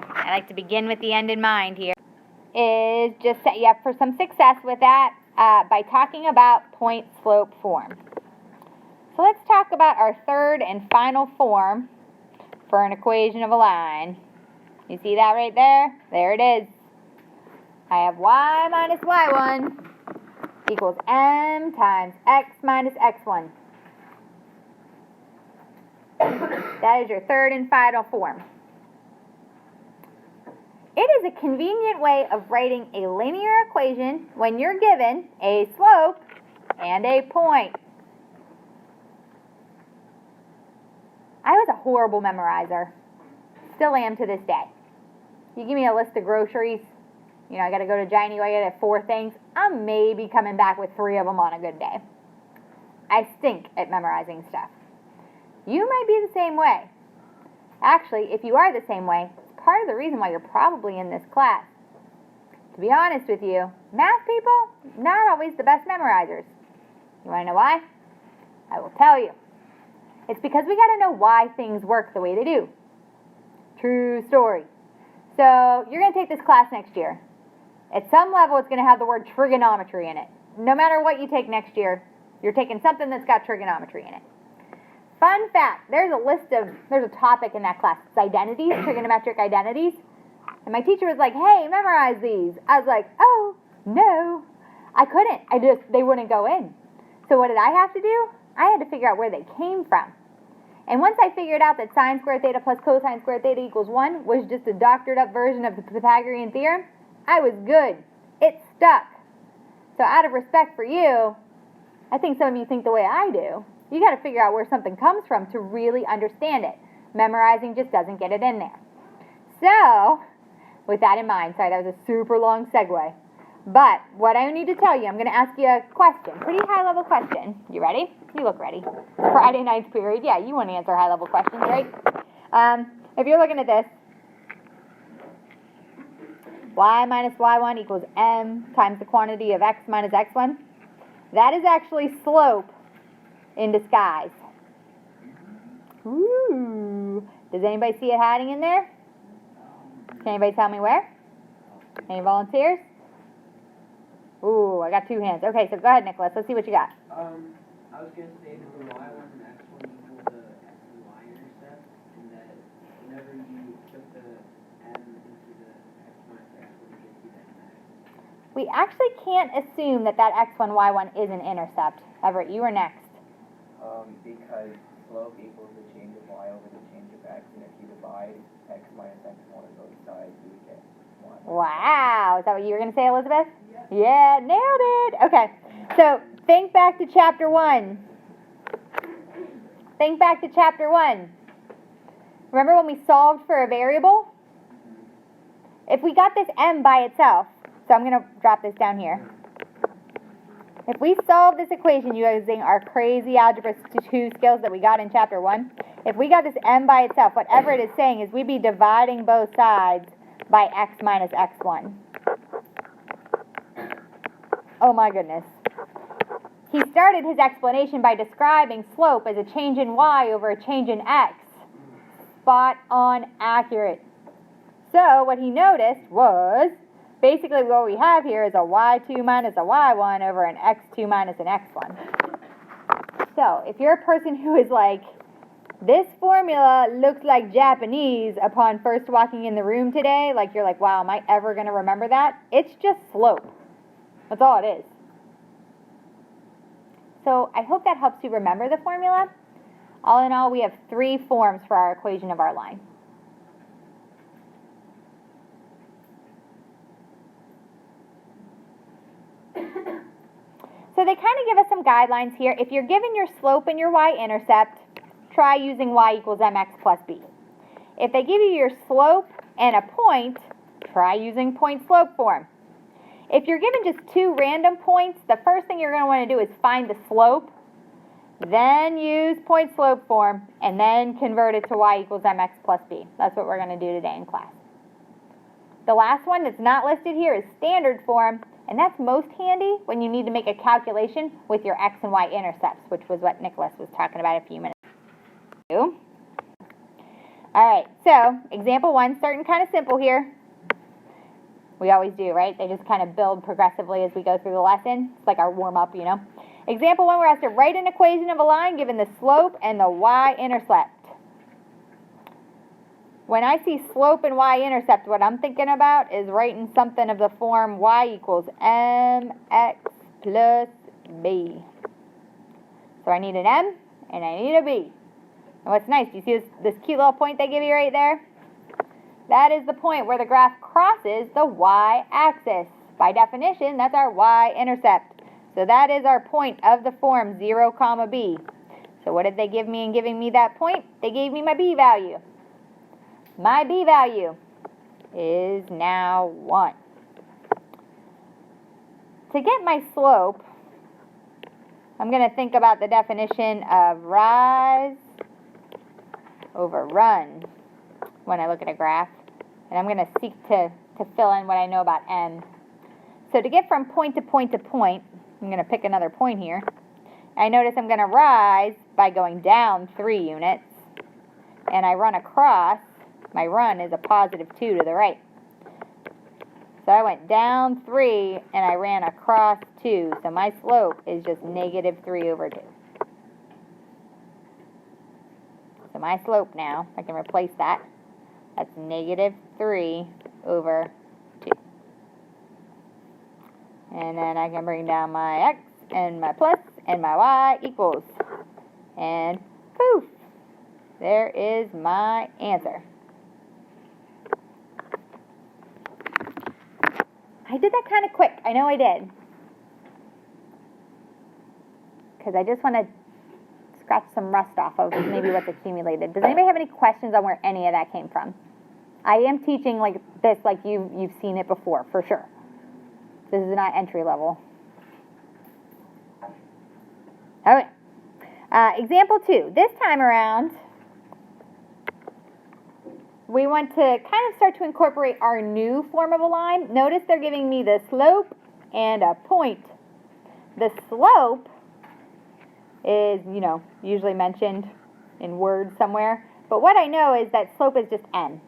I like to begin with the end in mind here, is just set you up for some success with that by talking about point-slope form. So let's talk about our third and final form for an equation of a line. You see that right there? There it is. I have y minus y1 equals m times x minus x1. That is your third and final form. It is a convenient way of writing a linear equation when you're given a slope and a point. I was a horrible memorizer. Still am to this day. You give me a list of groceries, you know, I got to go to Giant I get 4 things. I'm maybe coming back with 3 of them on a good day. I stink at memorizing stuff. You might be the same way. Actually, if you are the same way, it's part of the reason why you're probably in this class. To be honest with you, math people, not always the best memorizers. You want to know why? I will tell you. It's because we got to know why things work the way they do. True story. So, you're going to take this class next year. At some level, it's going to have the word trigonometry in it. No matter what you take next year, you're taking something that's got trigonometry in it. Fun fact, there's a topic in that class. It's identities, trigonometric identities. And my teacher was like, hey, memorize these. I was like, oh, no. I couldn't. They wouldn't go in. So what did I have to do? I had to figure out where they came from. And once I figured out that sine squared theta plus cosine squared theta equals 1 was just a doctored up version of the Pythagorean theorem, I was good. It stuck. So out of respect for you, I think some of you think the way I do. You got to figure out where something comes from to really understand it. Memorizing just doesn't get it in there. So, with that in mind, sorry, that was a super long segue. But what I need to tell you, I'm going to ask you a question, pretty high-level question. You ready? You look ready. Friday night's period. Yeah, you want to answer high-level questions, right? If you're looking at this, y minus y1 equals m times the quantity of x minus x1. That is actually slope in disguise. Ooh. Does anybody see it hiding in there? Can anybody tell me where? Any volunteers? Ooh, I got 2 hands. Okay, so go ahead, Nicholas. Let's see what you got. I was going to say that the y1 and x1 equal the x and y intercept, and that whenever you put the m into the x minus x1, you get to that max. We actually can't assume that x1, y1 is an intercept. Everett, you are next. Because slope equals the change of y over the change of x, and if you divide x minus x1 on both sides, you would get 1. Wow. Is that what you were going to say, Elizabeth? Yeah, nailed it. Okay, so think back to chapter 1. Think back to chapter 1. Remember when we solved for a variable? If we got this m by itself, so I'm going to drop this down here. If we solve this equation using our crazy algebra 2 skills that we got in chapter 1, if we got this m by itself, whatever it is saying is we'd be dividing both sides by x minus x1. Oh my goodness. He started his explanation by describing slope as a change in y over a change in x. Spot on accurate. So what he noticed was, basically what we have here is a y2 minus a y1 over an x2 minus an x1. So if you're a person who is like, this formula looks like Japanese upon first walking in the room today, like you're like, wow, am I ever going to remember that? It's just slope. That's all it is. So I hope that helps you remember the formula. All in all, we have 3 forms for our equation of our line. So they kind of give us some guidelines here. If you're given your slope and your y-intercept, try using y equals mx plus b. If they give you your slope and a point, try using point-slope form. If you're given just 2 random points, the first thing you're going to want to do is find the slope, then use point-slope form, and then convert it to y equals mx plus b. That's what we're going to do today in class. The last one that's not listed here is standard form, and that's most handy when you need to make a calculation with your x and y intercepts, which was what Nicholas was talking about a few minutes ago. All right, so example 1, starting kind of simple here. We always do, right? They just kind of build progressively as we go through the lesson. It's like our warm-up, you know. Example 1, we're asked to write an equation of a line given the slope and the y-intercept. When I see slope and y-intercept, what I'm thinking about is writing something of the form y equals mx plus b. So I need an m and I need a b. And what's nice, do you see this cute little point they give you right there? That is the point where the graph crosses the y-axis. By definition, that's our y-intercept. So that is our point of the form 0, comma b. So what did they give me in giving me that point? They gave me my b value. My b value is now 1. To get my slope, I'm going to think about the definition of rise over run when I look at a graph. And I'm going to seek to fill in what I know about m. So to get from point to point to point, I'm going to pick another point here. I notice I'm going to rise by going down 3 units. And I run across. My run is a positive 2 to the right. So I went down 3 and I ran across 2. So my slope is just negative 3 over 2. So my slope now, I can replace that. That's negative 3 over 2. And then I can bring down my x and my plus and my y equals. And poof, there is my answer. I did that kind of quick. I know I did. Because I just want to scratch some rust off of maybe what's accumulated. Does anybody have any questions on where any of that came from? I am teaching like this like you've seen it before, for sure. This is not entry level. Okay. Example 2. This time around, we want to kind of start to incorporate our new form of a line. Notice they're giving me the slope and a point. The slope is, usually mentioned in words somewhere. But what I know is that slope is just n.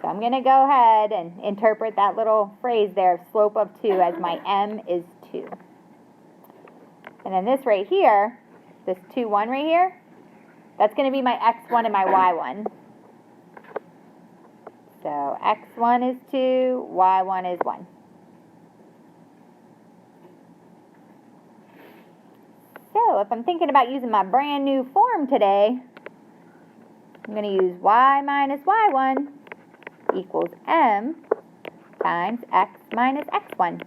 So I'm going to go ahead and interpret that little phrase there, slope of 2, as my m is 2. And then this right here, this 2, 1 right here, that's going to be my x1 and my y1. So x1 is 2, y1 is 1. So if I'm thinking about using my brand new form today, I'm going to use y minus y1 equals m times x minus x1.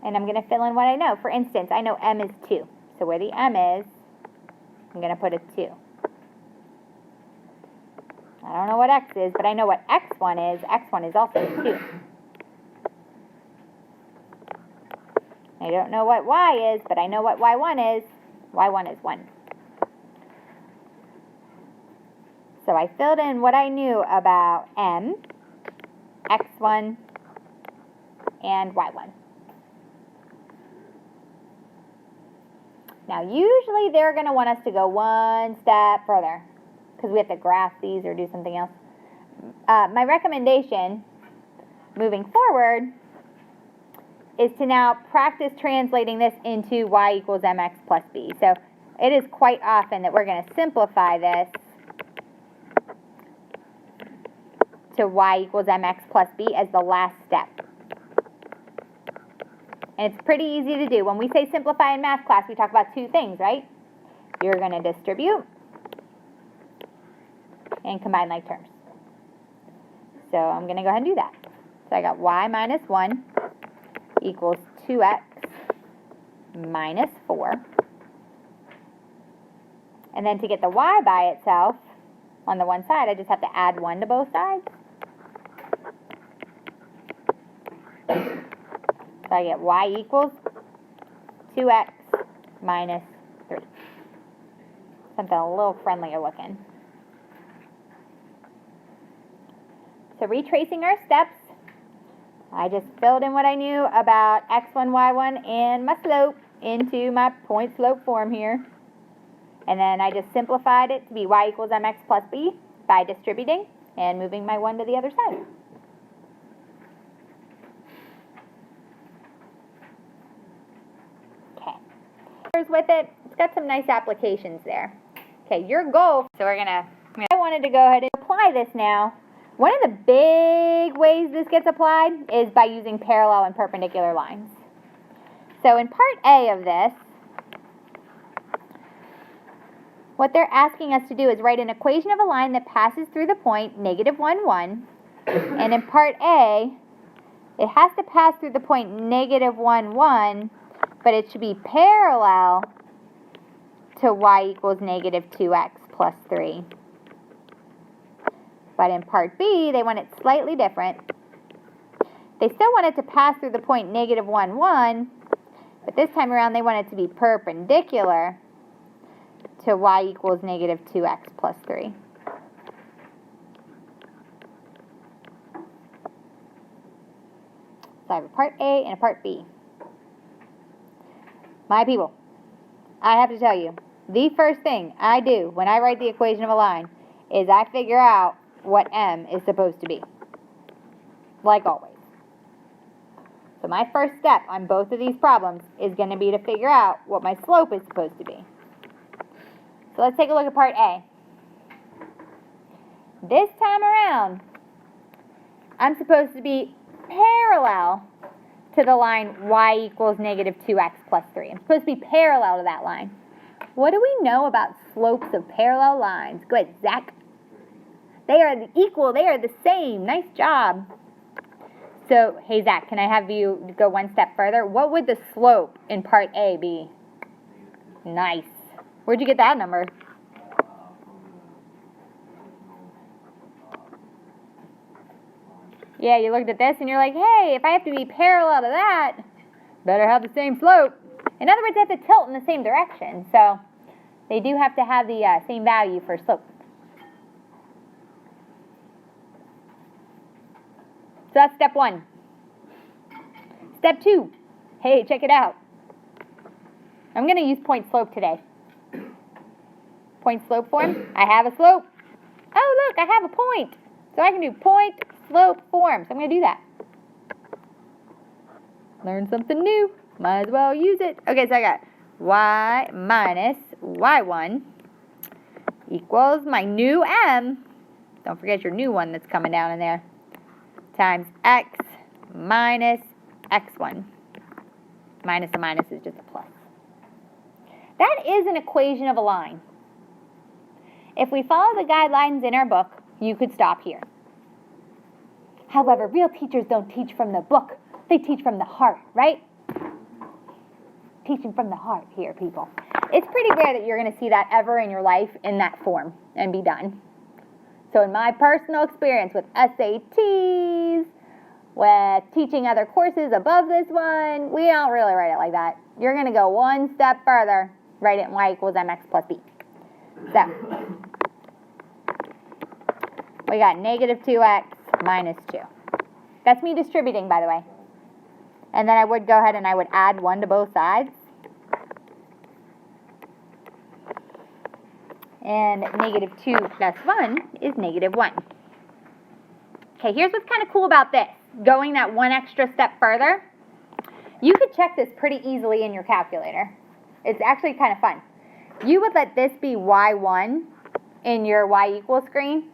And I'm going to fill in what I know. For instance, I know m is 2. So where the m is, I'm going to put a 2. I don't know what x is, but I know what x1 is. x1 is also 2. I don't know what y is, but I know what y1 is. y1 is 1. So I filled in what I knew about m, x1, and y1. Now, usually they're going to want us to go one step further because we have to graph these or do something else. My recommendation moving forward is to now practice translating this into y equals mx plus b. So it is quite often that we're going to simplify this to y equals mx plus b as the last step. And it's pretty easy to do. When we say simplify in math class, we talk about 2 things, right? You're going to distribute and combine like terms. So I'm going to go ahead and do that. So I got y minus 1 equals 2x minus 4. And then to get the y by itself, on the one side, I just have to add 1 to both sides. So I get y equals 2x minus 3. Something a little friendlier looking. So retracing our steps, I just filled in what I knew about x1, y1, and my slope. into my point slope form here. And then I just simplified it to be y equals mx plus b by distributing and moving my 1 to the other side. Okay. With it, it's got some nice applications there. Okay, your goal, so I wanted to go ahead and apply this now. One of the big ways this gets applied is by using parallel and perpendicular lines. So in part A of this, what they're asking us to do is write an equation of a line that passes through the point negative 1, 1. And in part A, it has to pass through the point negative 1, 1, but it should be parallel to y equals negative 2x plus 3. But in part B, they want it slightly different. They still want it to pass through the point negative 1, 1, but this time around they want it to be perpendicular to y equals negative 2x plus 3. So I have a part A and a part B. My people, I have to tell you, the first thing I do when I write the equation of a line is I figure out what m is supposed to be, like always. So my first step on both of these problems is going to be to figure out what my slope is supposed to be. So let's take a look at part A. This time around, I'm supposed to be parallel to the line y equals negative 2x plus 3. I'm supposed to be parallel to that line. What do we know about slopes of parallel lines? Go ahead, Zach. They are equal. They are the same. Nice job. So, hey, Zach, can I have you go one step further? What would the slope in part A be? Nice. Where'd you get that number? Yeah, you looked at this and you're like, hey, if I have to be parallel to that, better have the same slope. In other words, they have to tilt in the same direction. So they do have to have the same value for slope. So that's step 1. Step 2. Hey, check it out. I'm going to use point slope today. Point slope form. I have a slope. Oh, look, I have a point. So I can do point slope form. So I'm going to do that. Learn something new. Might as well use it. Okay, so I got y minus y1 equals my new m. Don't forget your new one that's coming down in there. Times x minus x1. Minus a minus is just a plus. That is an equation of a line. If we follow the guidelines in our book, you could stop here. However, real teachers don't teach from the book. They teach from the heart, right? Teaching from the heart here, people. It's pretty rare that you're going to see that ever in your life in that form and be done. So in my personal experience with SATs, with teaching other courses above this one, we don't really write it like that. You're going to go one step further, write it in y equals mx plus b. So, we got negative 2x minus 2. That's me distributing, by the way. And then I would go ahead and I would add 1 to both sides. And negative 2 plus 1 is negative 1. Okay, here's what's kind of cool about this. Going that one extra step further, you could check this pretty easily in your calculator. It's actually kind of fun. You would let this be y1 in your y equals screen.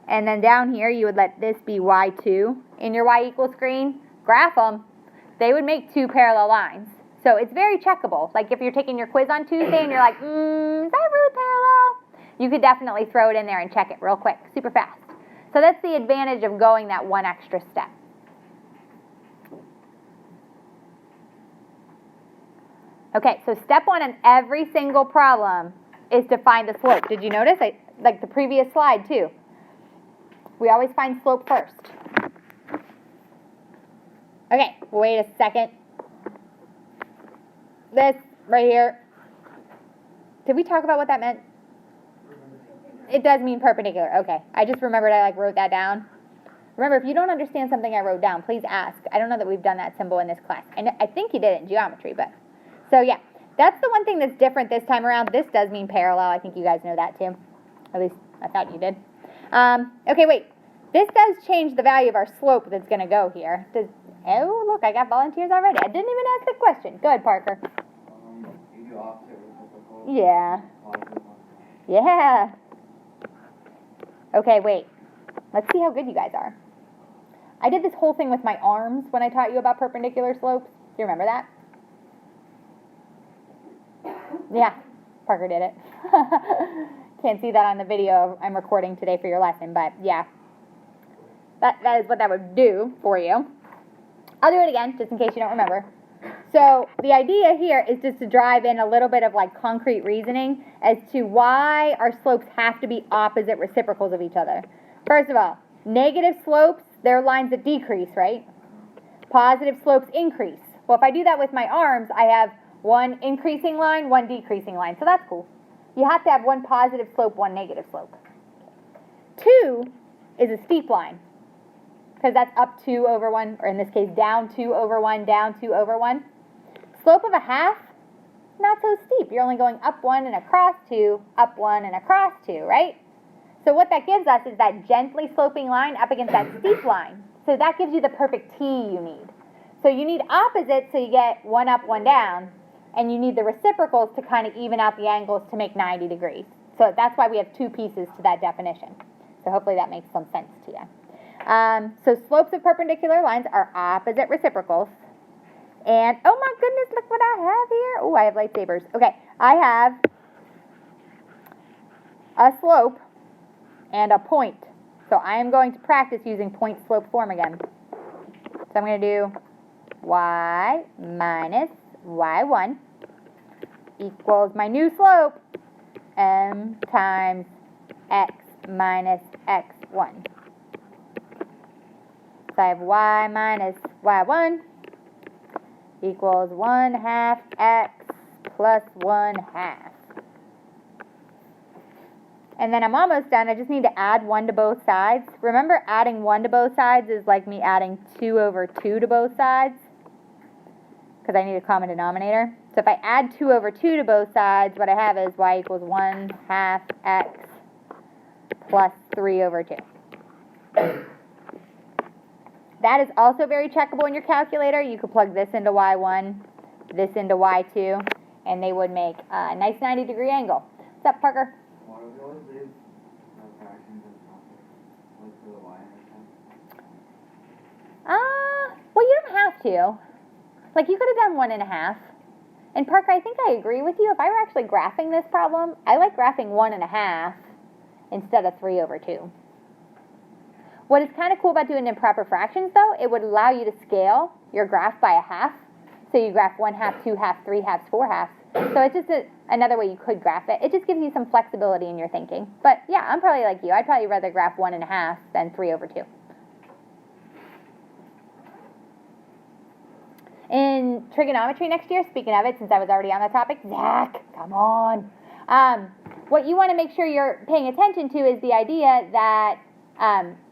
And then down here, you would let this be y2 in your y equals screen. Graph them. They would make 2 parallel lines. So it's very checkable. Like if you're taking your quiz on Tuesday and you're like, is that really parallel? You could definitely throw it in there and check it real quick, super fast. So that's the advantage of going that one extra step. Okay, so step 1 in every single problem is to find the slope. Did you notice? Like the previous slide too. We always find slope first. Okay, wait a second. This right here. Did we talk about what that meant? It does mean perpendicular. Okay, I just remembered I wrote that down. Remember, if you don't understand something I wrote down, please ask. I don't know that we've done that symbol in this class. I think you did it in geometry, but So yeah, that's the one thing that's different this time around. This does mean parallel. I think you guys know that too. At least I thought you did. Okay, wait. This does change the value of our slope that's going to go here. Oh, look, I got volunteers already. I didn't even ask the question. Go ahead, Parker. You do opposite reciprocal. Yeah. Positive one. Yeah. Okay, wait. Let's see how good you guys are. I did this whole thing with my arms when I taught you about perpendicular slopes. Do you remember that? Yeah, Parker did it. Can't see that on the video I'm recording today for your lesson, but yeah. That is what that would do for you. I'll do it again, just in case you don't remember. So the idea here is just to drive in a little bit of like concrete reasoning as to why our slopes have to be opposite reciprocals of each other. First of all, negative slopes, they're lines that decrease, right? Positive slopes increase. Well, if I do that with my arms, I have one increasing line, one decreasing line. So that's cool. You have to have one positive slope, one negative slope. 2 is a steep line, because that's up 2 over 1, or in this case, down 2 over 1, down 2 over 1. Slope of a half, not so steep. You're only going up 1 and across 2, up 1 and across 2, right? So what that gives us is that gently sloping line up against that steep line. So that gives you the perfect T you need. So you need opposites so you get 1 up, 1 down, and you need the reciprocals to kind of even out the angles to make 90 degrees. So that's why we have 2 pieces to that definition. So hopefully that makes some sense to you. So slopes of perpendicular lines are opposite reciprocals. And, oh my goodness, look what I have here. Oh, I have lightsabers. Okay, I have a slope and a point. So I am going to practice using point slope form again. So I'm going to do y minus y1 equals my new slope, m times x minus x1. So I have y minus y1 equals 1/2 x plus 1/2. And then I'm almost done. I just need to add 1 to both sides. Remember, adding 1 to both sides is like me adding 2 over 2 to both sides, because I need a common denominator. So if I add 2 over 2 to both sides, what I have is y equals 1/2 x plus 3 over 2. That is also very checkable in your calculator. You could plug this into y1, this into y2, and they would make a nice 90-degree angle. What's up, Parker? Why do we always leave fractions as numbers? Like for the y intersection? Well, you don't have to. Like, you could have done 1/2. And Parker, I think I agree with you. If I were actually graphing this problem, I like graphing 1/2 instead of 3 over 2. What is kind of cool about doing improper fractions, though, it would allow you to scale your graph by a half. So you graph 1/2, 2/2, 3/2, 4/2. So it's just another way you could graph it. It just gives you some flexibility in your thinking. But yeah, I'm probably like you. I'd probably rather graph 1/2 than 3 over 2. In trigonometry next year, speaking of it, since I was already on the topic, Zach, come on. What you want to make sure you're paying attention to is the idea that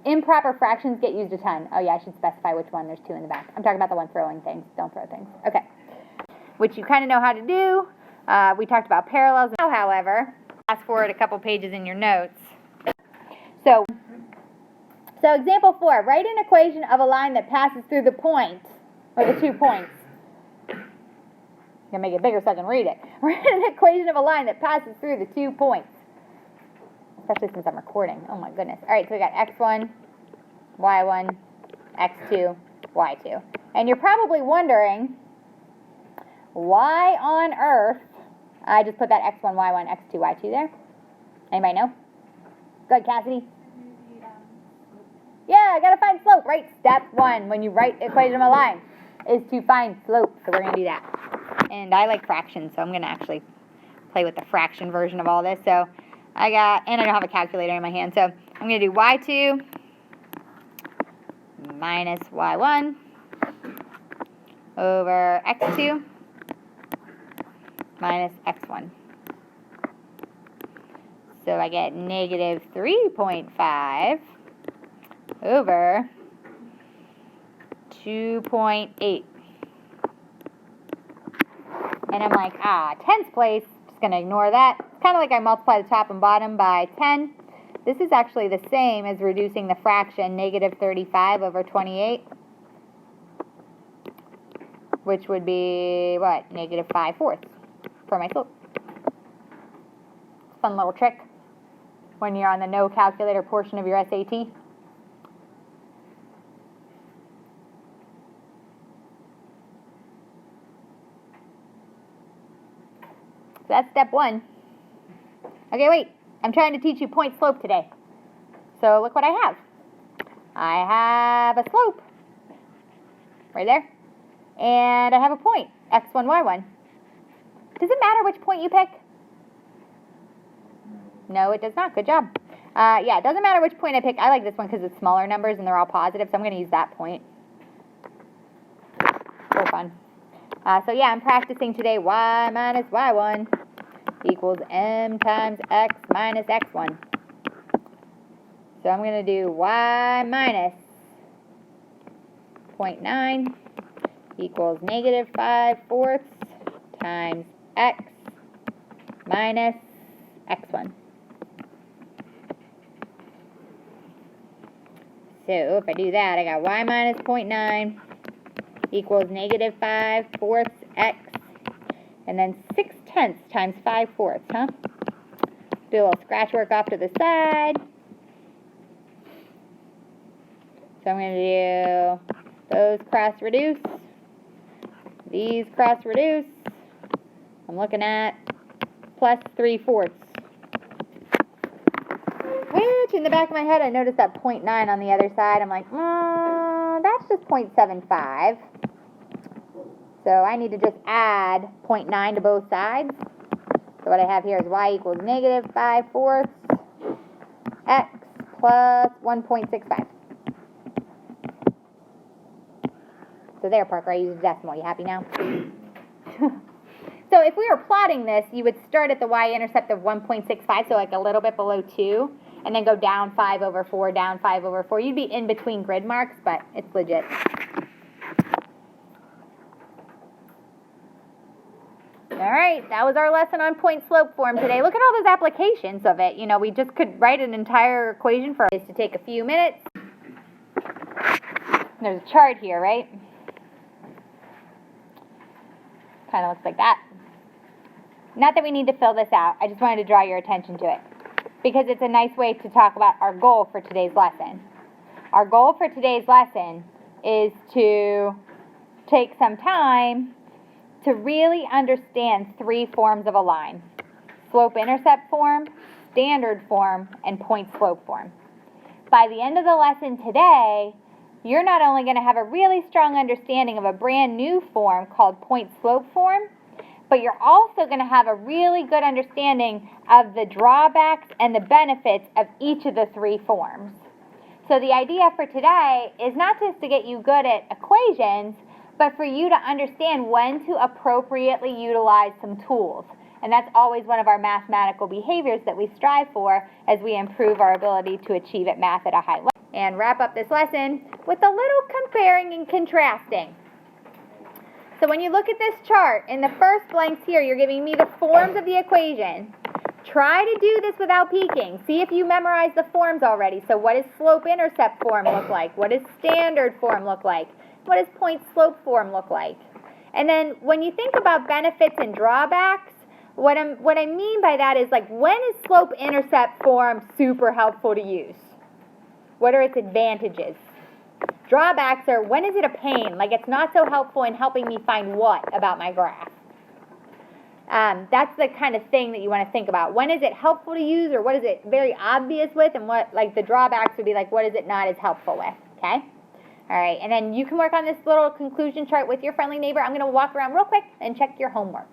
improper fractions get used a ton. Oh yeah, I should specify which one. There's 2 in the back. I'm talking about the one throwing things. Don't throw things. Okay. Which you kind of know how to do. We talked about parallels. Now, however, fast forward a couple pages in your notes. So example 4. Write an equation of a line that passes through the point, or the 2 points. I'm going to make it bigger so I can read it. Write an equation of a line that passes through the 2 points. Especially since I'm recording. Oh my goodness. All right, so we got x1, y1, x2, y2. And you're probably wondering, why on earth I just put that x1, y1, x2, y2 there? Anybody know? Good, Cassidy? Yeah, I gotta find slope, right? Step 1 when you write the equation of a line is to find slope. So we're gonna do that. And I like fractions, so I'm gonna actually play with the fraction version of all this. So I don't have a calculator in my hand, so I'm going to do y2 minus y1 over x2 minus x1. So I get negative 3.5 over 2.8. And I'm like, tens place, just going to ignore that. It's kind of like I multiply the top and bottom by 10. This is actually the same as reducing the fraction negative 35 over 28, which would be, what, negative 5/4 for my slope. Fun little trick when you're on the no calculator portion of your SAT. So that's step 1. Okay, wait. I'm trying to teach you point slope today. So look what I have. I have a slope right there. And I have a point, x1, y1. Does it matter which point you pick? No, it does not. Good job. Yeah, it doesn't matter which point I pick. I like this one because it's smaller numbers and they're all positive, so I'm going to use that point. So fun. So yeah, I'm practicing today y minus y1 equals m times x minus x1. So I'm going to do y minus 0.9 equals negative 5/4 times x minus x1. So if I do that, I got y minus 0.9 equals negative 5/4 x, and then 6/10 times 5/4, huh? Do a little scratch work off to the side. So I'm going to do those cross reduce, these cross reduce. I'm looking at plus 3/4. Which in the back of my head, I noticed that 0.9 on the other side. I'm like, that's just 0.75. So I need to just add 0.9 to both sides. So what I have here is y equals negative 5/4 x plus 1.65. So there, Parker, I used a decimal. You happy now? So if we were plotting this, you would start at the y-intercept of 1.65, so like a little bit below 2, and then go down 5/4, down 5/4. You'd be in between grid marks, but it's legit. All right, that was our lesson on point slope form today. Look at all those applications of it. You know, we just could write an entire equation for it to take a few minutes. There's a chart here, right? Kind of looks like that. Not that we need to fill this out. I just wanted to draw your attention to it because it's a nice way to talk about our goal for today's lesson. Our goal for today's lesson is to take some time to really understand 3 forms of a line: slope-intercept form, standard form, and point-slope form. By the end of the lesson today, you're not only going to have a really strong understanding of a brand new form called point-slope form, but you're also going to have a really good understanding of the drawbacks and the benefits of each of the 3 forms. So the idea for today is not just to get you good at equations, but for you to understand when to appropriately utilize some tools. And that's always one of our mathematical behaviors that we strive for as we improve our ability to achieve at math at a high level. And wrap up this lesson with a little comparing and contrasting. So when you look at this chart, in the first blanks here, you're giving me the forms of the equation. Try to do this without peeking. See if you memorize the forms already. So what does slope-intercept form look like? What does standard form look like? What does point-slope form look like? And then when you think about benefits and drawbacks, what I mean by that is, like, when is slope-intercept form super helpful to use? What are its advantages? Drawbacks are, when is it a pain? Like, it's not so helpful in helping me find what about my graph? That's the kind of thing that you want to think about. When is it helpful to use, or what is it very obvious with, and what, like, the drawbacks would be like, what is it not as helpful with, okay? All right, and then you can work on this little conclusion chart with your friendly neighbor. I'm going to walk around real quick and check your homework.